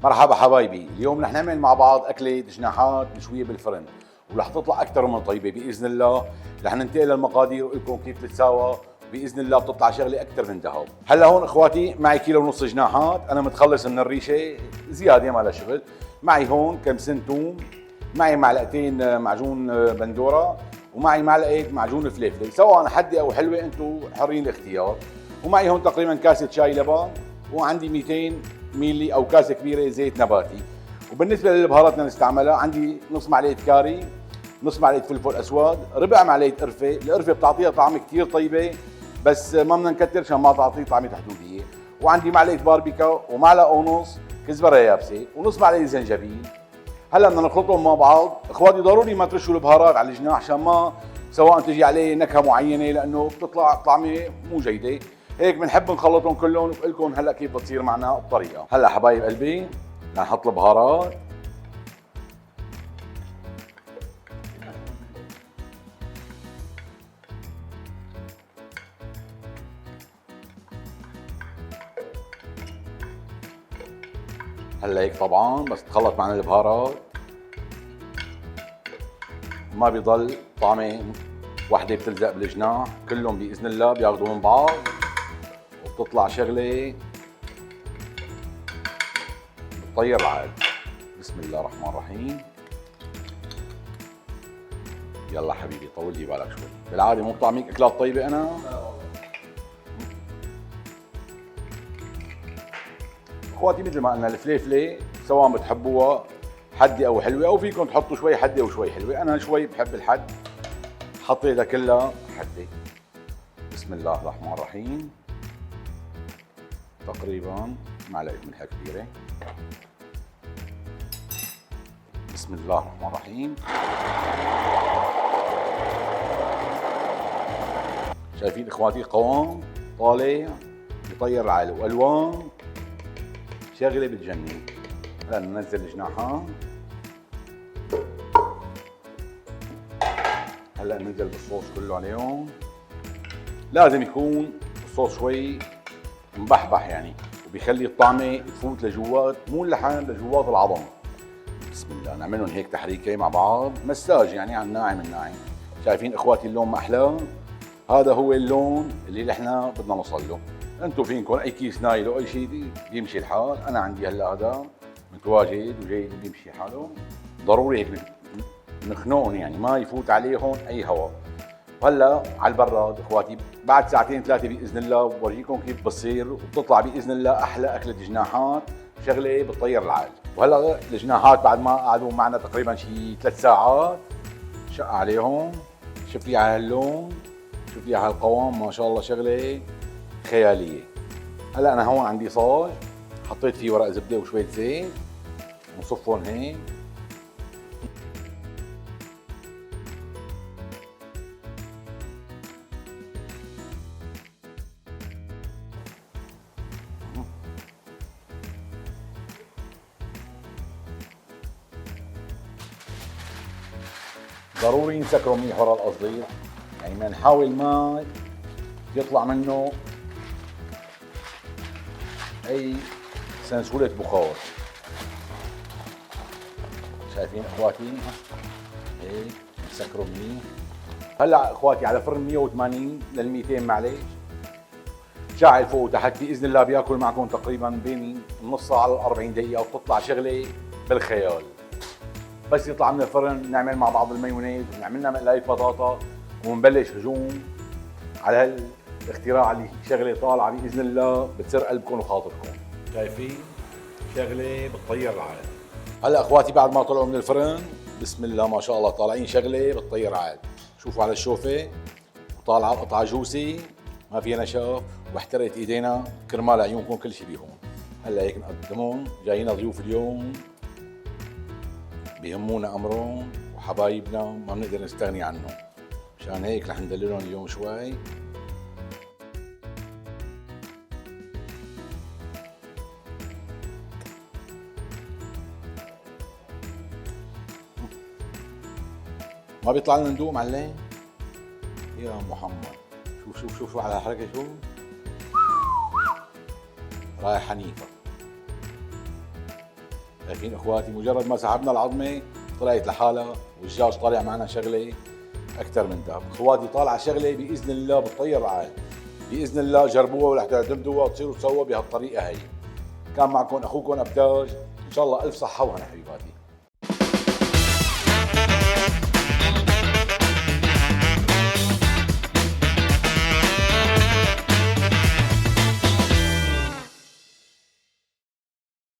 مرحبا حبايبي، اليوم رح نعمل مع بعض أكلة جناحات مشوية بالفرن، ورح تطلع أكثر من طيبة بإذن الله. رح ننتقل للمقادير وأقول لكم كيف تتساوى، بإذن الله بتطلع شغلة أكثر من ذهب. هلا هون إخواتي معي كيلو ونص جناحات، أنا متخلص من الريشة زيادة ما لها شغل. معي هون كم سن توم، معي معلقتين معجون بندورة، ومعي معلقة معجون فليفل، سواء حدة أو حلوة أنتم حرين الاختيار. ومعي هون تقريبا كاسة شاي لبن، وعندي 200 ميلي او كاسه كبيره زيت نباتي. وبالنسبه للبهارات اللي نستعملها، عندي نص معلقه كاري، نص معلقه فلفل اسود، ربع معلقه قرفه. القرفه بتعطيها طعم كثير طيبه، بس ما بدنا نكتر عشان ما تعطي طعمه حدوديه. وعندي معلقه باربيكا، ومعلقه ونص كزبره يابسه، ونص معلقه زنجبيل. هلا بدنا نخلطهم مع بعض. اخواتي ضروري ما ترشوا البهارات على الجناح عشان ما سواء تجي عليه نكهه معينه، لانه بتطلع طعمه مو جيده. هيك بنحب نخلطهم كلهم وبقول لكم هلا كيف بتصير معنا الطريقه. هلا حبايب قلبي رح نحط البهارات. هلا هيك طبعا بس تخلط معنا البهارات ما بيضل طعمه وحده بتلزق بالجناح، كلهم باذن الله بياخذوا من بعض وبتطلع شغله بتطير العقل. بسم الله الرحمن الرحيم. يلا حبيبي طول لي بالك شوي، بالعاده مو بطعميك اكلات طيبه انا. اخواتي مثل ما قلنا الفليفله سواء بتحبوها حدة او حلوه، او فيكم تحطوا شوي حدة وشوي حلوه. انا شوي بحب الحد، حطيتها كلها حدة. بسم الله الرحمن الرحيم. تقريبا معلقه ملح كبيره. بسم الله الرحمن الرحيم. شايفين اخواتي القوام طالع بطير العقل، والوان شغله بتجنن. هلا ننزل الجناحات. هلا ننزل بالصوص كله عليهم. لازم يكون الصوص شوي مبحبح يعني، وبيخلي الطعمه تفوت لجوات، مو اللحم، لجوات العظم. بسم الله نعملهم هيك تحريكه مع بعض، مساج يعني على الناعم الناعم. شايفين اخواتي اللون ما احلاه؟ هذا هو اللون اللي احنا بدنا نوصل له. انتم فيكم اي كيس نايل او اي شيء بيمشي الحال، انا عندي هلا هذا متواجد وجيد بيمشي حاله. ضروري هيك نخنقهم يعني ما يفوت عليهم اي هواء. وهلا على البراد اخواتي بعد ساعتين ثلاثه باذن الله بورجيكم كيف بتصير، وبتطلع باذن الله احلى اكله جناحات، شغله بتطير العقل. وهلا الجناحات بعد ما قعدوا معنا تقريبا شي 3 ساعات شق عليهم. شوف لي على هاللون، شوف لي على هالقوام، ما شاء الله شغله خياليه. هلا انا هون عندي صاج حطيت فيه ورق زبده وشويه زيت، ونصفهم هيك. ضروري نسكره منيح ورا القصدير، يعني ما نحاول ما يطلع منه اي سنسولة بخار. شايفين اخواتي هيك نسكره منيح. هلا اخواتي على فرن 180 لل 200 معلش، شاعل فوق وتحت، باذن الله بياكل معكم تقريبا بين نص ساعه على 40 دقيقه، وبتطلع شغله بالخيال. بس يطلع من الفرن نعمل مع بعض المايونيز، ونعمل لنا مقلاية بطاطا، ونبلش هجوم على هالاختراع اللي شغله طالعه باذن الله بتسر قلبكم وخاطركم. شايفين شغله بتطير العالم. هلا اخواتي بعد ما طلعوا من الفرن بسم الله ما شاء الله طالعين شغله بتطير العالم. شوفوا على الشوفه وطالعه قطعه جوسي ما فيها نشاف، واحترقت ايدينا كرمال عيونكم كل شيء بيهون. هلا هيك نقدمهم، جايين ضيوف اليوم بيهمونا امرهم وحبايبنا ما بنقدر نستغني عنهم، مشان هيك رح ندللهم اليوم شوي. ما بيطلع لنا ندوق معلم يا محمد. شوف شوف شوف على الحركه، شوف رايح حنيفه. شايفين اخواتي مجرد ما سحبنا العظمه طلعت لحالها، والدجاج طالع معنا شغله اكثر من ذهب. اخواتي طالعه شغله باذن الله بتطير العالم باذن الله. جربوها ورح تعتمدوها وتصيروا تسووا بهالطريقه هي. كان معكم اخوكم ابتاج، ان شاء الله الف صحه وهنا حبيباتي.